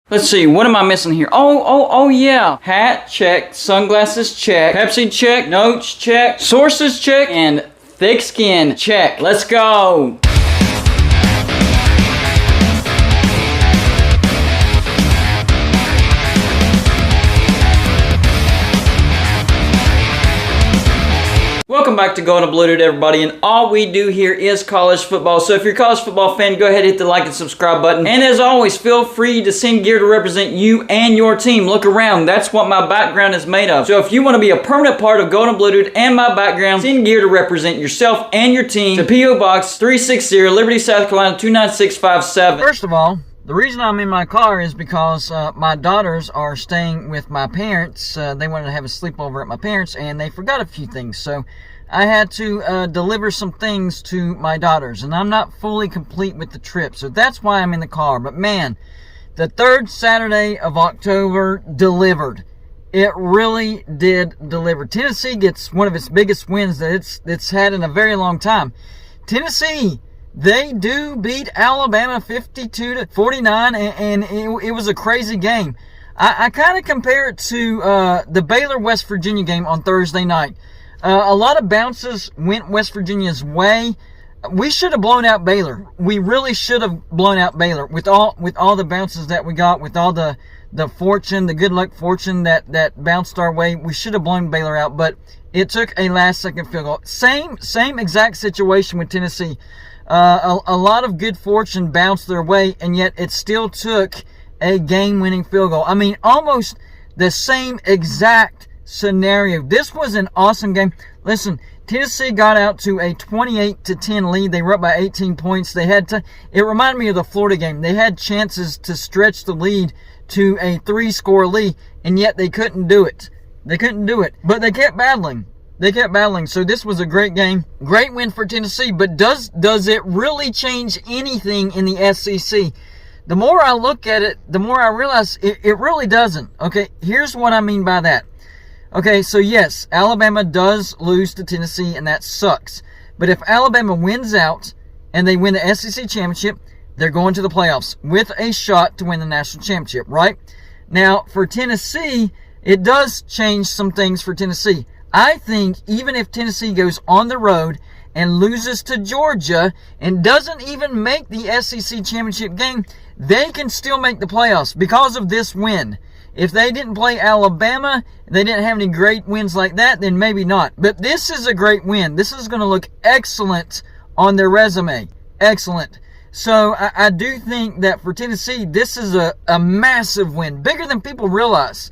Let's see, what am I missing here? Oh yeah. Hat, check. Sunglasses, check. Pepsi, check. Notes, check. Sources, check. And thick skin, check. Let's go. Welcome back to Going to Blue Dude, everybody, and all we do here is college football. So if you're a college football fan, go ahead and hit the like and subscribe button. And as always, feel free to send gear to represent you and your team. Look around. That's what my background is made of. So if you want to be a permanent part of Going to Blue Dude and my background, send gear to represent yourself and your team to P.O. Box 360, Liberty, South Carolina 29657. First of all, the reason I'm in my car is because my daughters are staying with my parents. They wanted to have a sleepover at my parents, and they forgot a few things. So I had to deliver some things to my daughters, and I'm not fully complete with the trip. So that's why I'm in the car. But man, the third Saturday of October delivered. It really did deliver. Tennessee gets one of its biggest wins that it's had in a very long time. Tennessee, they do beat Alabama 52-49, and it was a crazy game. I kind of compare it to the Baylor-West Virginia game on Thursday night. A lot of bounces went West Virginia's way. We should have blown out Baylor. We really should have blown out Baylor with all the bounces that we got, with all the fortune, the good luck fortune that bounced our way. We should have blown Baylor out, but it took a last-second field goal. Same exact situation with Tennessee. A lot of good fortune bounced their way, and yet it still took a game-winning field goal. I mean, almost the same exact scenario. This was an awesome game. Listen, Tennessee got out to a 28-10 lead. They were up by 18 points. It reminded me of the Florida game. They had chances to stretch the lead to a 3-score lead, and yet they couldn't do it. But they kept battling. So this was a great game. Great win for Tennessee, but does it really change anything in the SEC? The more I look at it, the more I realize it really doesn't. Okay, here's what I mean by that. Okay, so yes, Alabama does lose to Tennessee, and that sucks. But if Alabama wins out and they win the SEC championship, they're going to the playoffs with a shot to win the national championship, right? Now, for Tennessee, it does change some things for Tennessee. I think even if Tennessee goes on the road and loses to Georgia and doesn't even make the SEC championship game, they can still make the playoffs because of this win. If they didn't play Alabama, they didn't have any great wins like that, then maybe not. But this is a great win. This is going to look excellent on their resume. Excellent. So I do think that for Tennessee, this is a massive win, bigger than people realize.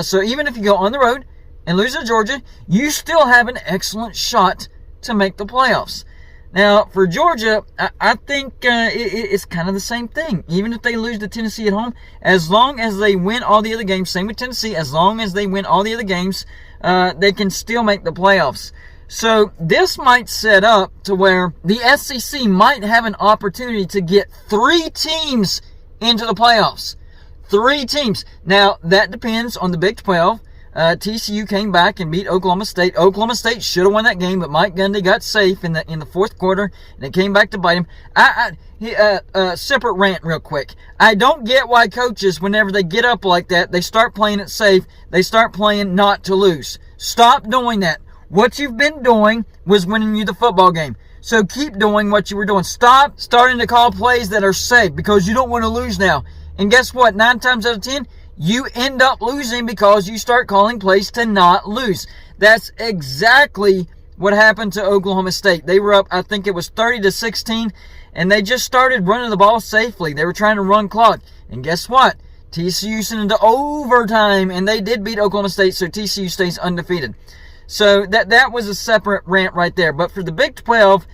So even if you go on the road and lose to Georgia, you still have an excellent shot to make the playoffs. Now, for Georgia, I think it's kind of the same thing. Even if they lose to Tennessee at home, as long as they win all the other games, same with Tennessee, as long as they win all the other games, they can still make the playoffs. So this might set up to where the SEC might have an opportunity to get 3 teams into the playoffs. 3 teams. Now, that depends on the Big 12. TCU came back and beat Oklahoma State. Oklahoma State should have won that game, but Mike Gundy got safe in the fourth quarter, and it came back to bite him. Separate rant real quick. I don't get why coaches, whenever they get up like that, they start playing it safe. They start playing not to lose. Stop doing that. What you've been doing was winning you the football game. So keep doing what you were doing. Stop starting to call plays that are safe because you don't want to lose now. And guess what? 9 times out of 10, you end up losing because you start calling plays to not lose. That's exactly what happened to Oklahoma State. They were up, I think it was 30-16, and they just started running the ball safely. They were trying to run clock. And guess what? TCU sent into overtime, and they did beat Oklahoma State, so TCU stays undefeated. So that was a separate rant right there. But for the Big 12,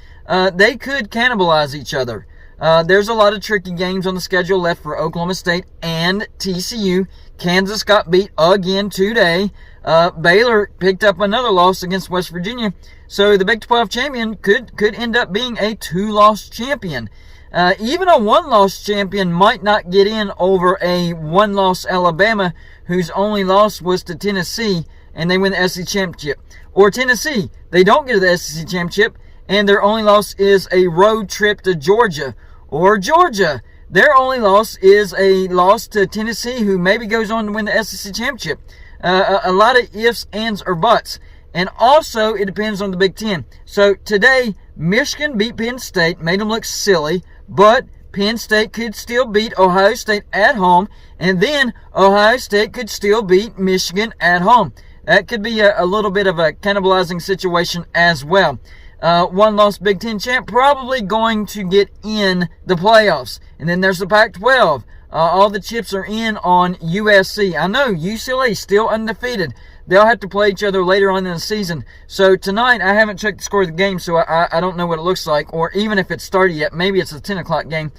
they could cannibalize each other. There's a lot of tricky games on the schedule left for Oklahoma State and TCU. Kansas got beat again today. Baylor picked up another loss against West Virginia. So the Big 12 champion could end up being a 2-loss champion. Even a 1-loss champion might not get in over a 1-loss Alabama, whose only loss was to Tennessee, and they win the SEC championship. Or Tennessee, they don't get to the SEC championship, and their only loss is a road trip to Georgia. Or Georgia, Their only loss is a loss to Tennessee, who maybe goes on to win the SEC championship. A lot of ifs, ands, or buts. And also, it depends on the Big Ten. So today, Michigan beat Penn State, made them look silly, but Penn State could still beat Ohio State at home, and then Ohio State could still beat Michigan at home. That could be a little bit of a cannibalizing situation as well. One lost Big Ten champ probably going to get in the playoffs. And then there's the Pac-12. All the chips are in on USC. I know UCLA still undefeated. They'll have to play each other later on in the season. So tonight, I haven't checked the score of the game, so I don't know what it looks like, or even if it's started yet. Maybe it's a 10 o'clock game.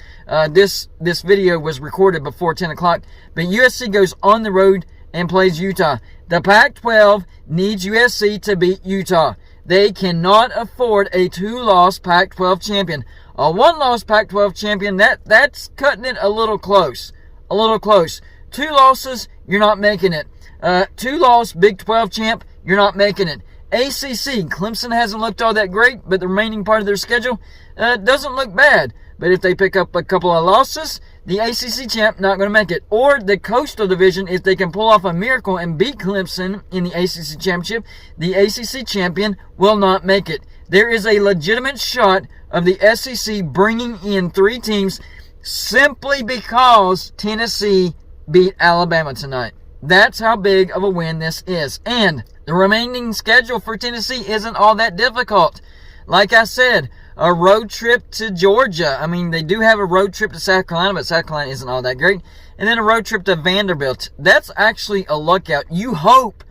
This video was recorded before 10 o'clock. But USC goes on the road and plays Utah. The Pac-12 needs USC to beat Utah. They cannot afford a 2-loss Pac-12 champion. A 1-loss Pac-12 champion, that's cutting it a little close. A little close. 2 losses, you're not making it. 2-loss Big 12 champ, you're not making it. ACC, Clemson hasn't looked all that great, but the remaining part of their schedule doesn't look bad. But if they pick up a couple of losses, the ACC champ not going to make it. Or the Coastal Division, if they can pull off a miracle and beat Clemson in the ACC championship, the ACC champion will not make it. There is a legitimate shot of the SEC bringing in 3 teams simply because Tennessee beat Alabama tonight. That's how big of a win this is. And the remaining schedule for Tennessee isn't all that difficult. Like I said, a road trip to Georgia. I mean, they do have a road trip to South Carolina, but South Carolina isn't all that great. And then a road trip to Vanderbilt. That's actually a lookout. You hope,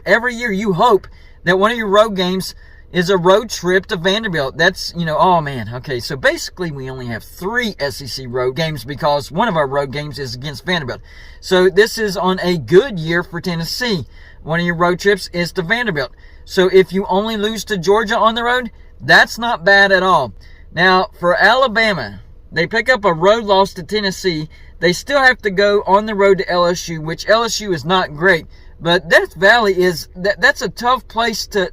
every year you hope that one of your road games is a road trip to Vanderbilt. That's, oh man. Okay, so basically we only have 3 SEC road games because one of our road games is against Vanderbilt. So this is on a good year for Tennessee. One of your road trips is to Vanderbilt. So if you only lose to Georgia on the road, that's not bad at all. Now, for Alabama, they pick up a road loss to Tennessee. They still have to go on the road to LSU, which LSU is not great. But Death Valley that's a tough place to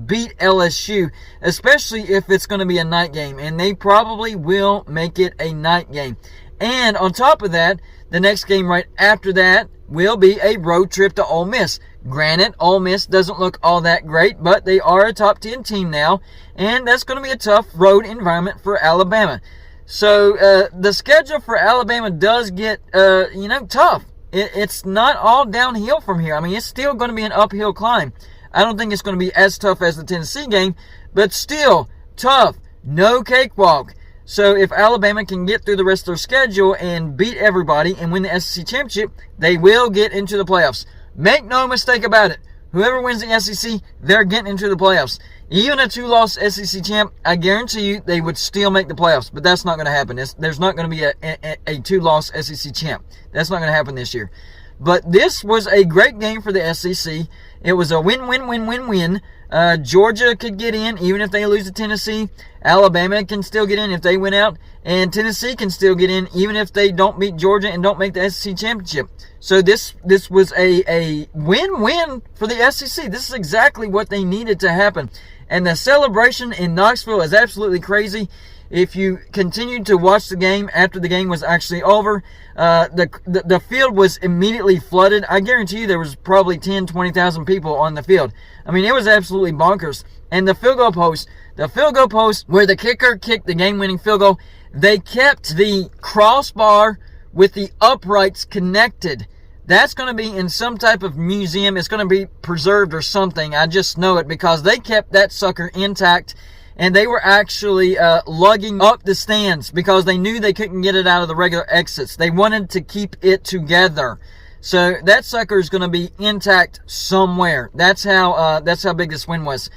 beat LSU, especially if it's going to be a night game. And they probably will make it a night game. And on top of that, the next game right after that will be a road trip to Ole Miss. Granted, Ole Miss doesn't look all that great, but they are a top 10 team now, and that's going to be a tough road environment for Alabama. So the schedule for Alabama does get, tough. It's not all downhill from here. I mean, it's still going to be an uphill climb. I don't think it's going to be as tough as the Tennessee game, but still tough. No cakewalk. So if Alabama can get through the rest of their schedule and beat everybody and win the SEC championship, they will get into the playoffs. Make no mistake about it. Whoever wins the SEC, they're getting into the playoffs. Even a 2-loss SEC champ, I guarantee you they would still make the playoffs. But that's not going to happen. There's not going to be a 2-loss SEC champ. That's not going to happen this year. But this was a great game for the SEC. It was a win-win-win-win-win. Georgia could get in even if they lose to Tennessee. Alabama can still get in if they win out. And Tennessee can still get in even if they don't beat Georgia and don't make the SEC championship. So this was a win-win for the SEC. This is exactly what they needed to happen. And the celebration in Knoxville is absolutely crazy. If you continued to watch the game after the game was actually over, the field was immediately flooded. I guarantee you there was probably 10, 20,000 people on the field. I mean, it was absolutely bonkers. And the field goal post where the kicker kicked the game-winning field goal, they kept the crossbar with the uprights connected. That's going to be in some type of museum. It's going to be preserved or something. I just know it because they kept that sucker intact. And they were actually lugging up the stands because they knew they couldn't get it out of the regular exits. They wanted to keep it together. So that sucker is going to be intact somewhere. That's how big this win was.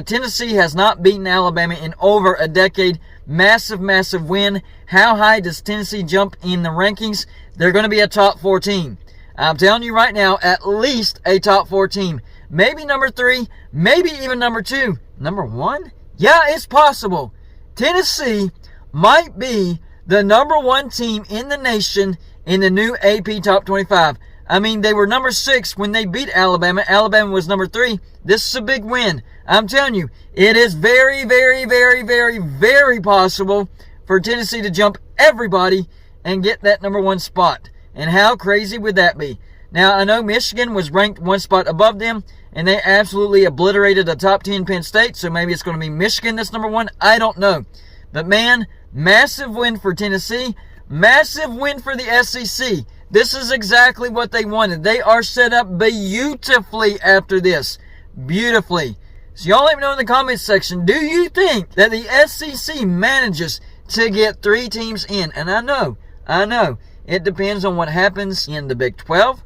Tennessee has not beaten Alabama in over a decade. Massive, massive win. How high does Tennessee jump in the rankings? They're going to be a top 4 team. I'm telling you right now, at least a top 4 team. Maybe number 3, maybe even number 2. Number 1? Yeah, it's possible. Tennessee might be the number 1 team in the nation in the new AP Top 25. I mean, they were number 6 when they beat Alabama. Alabama was number 3. This is a big win. I'm telling you, it is very, very, very, very, very possible for Tennessee to jump everybody and get that number 1 spot. And how crazy would that be? Now, I know Michigan was ranked 1 spot above them, and they absolutely obliterated a top 10 Penn State, so maybe it's going to be Michigan that's number 1. I don't know. But man, massive win for Tennessee. Massive win for the SEC. This is exactly what they wanted. They are set up beautifully after this. Beautifully. So y'all let me know in the comments section, do you think that the SEC manages to get 3 teams in? And I know, it depends on what happens in the Big 12,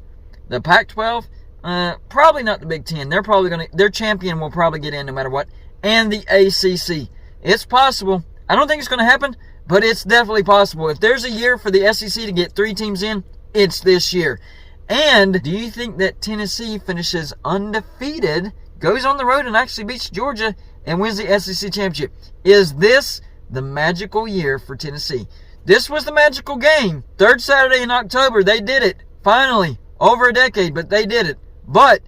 the Pac-12, probably not the Big 10. Their champion will probably get in no matter what, and the ACC. It's possible. I don't think it's going to happen, but it's definitely possible. If there's a year for the SEC to get 3 teams in, it's this year. And do you think that Tennessee finishes undefeated, goes on the road and actually beats Georgia and wins the SEC championship? Is this the magical year for Tennessee? This was the magical game. 3rd Saturday in October, they did it. Finally, over a decade, but they did it. But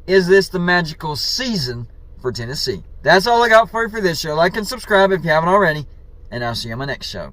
is this the magical season for Tennessee? That's all I got for you for this show. Like and subscribe if you haven't already, and I'll see you on my next show.